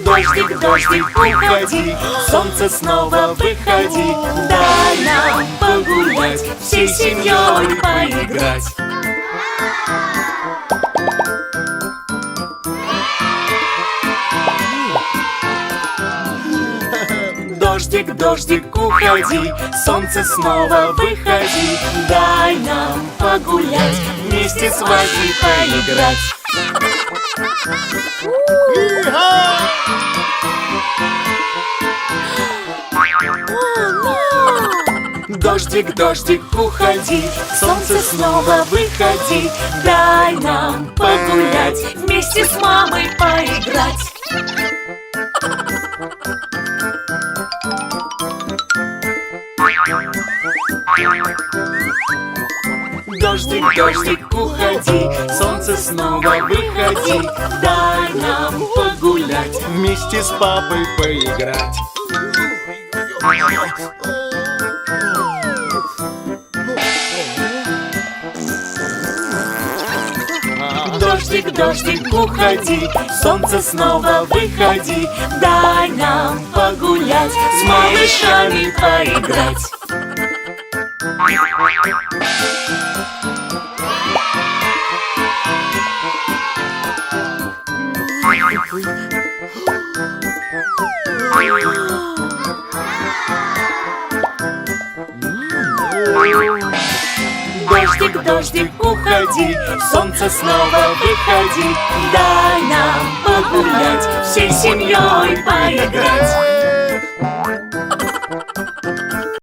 Дождик, дождик, уходи, солнце снова выходи, дай нам погулять, всей семьей поиграть. Дождик, дождик, уходи, солнце снова выходи, дай нам погулять, вместе с вами поиграть. Дождик, дождик, уходи, солнце снова выходи, дай нам погулять, вместе с мамой поиграть. Дождик, дождик, уходи, солнце снова выходи, дай нам погулять, вместе с папой поиграть. Дождик, дождик, уходи, солнце снова выходи, дай нам погулять, с малышами поиграть. Дождик, дождик, уходи, солнце снова выходи, дай нам погулять, всей семьей поиграть.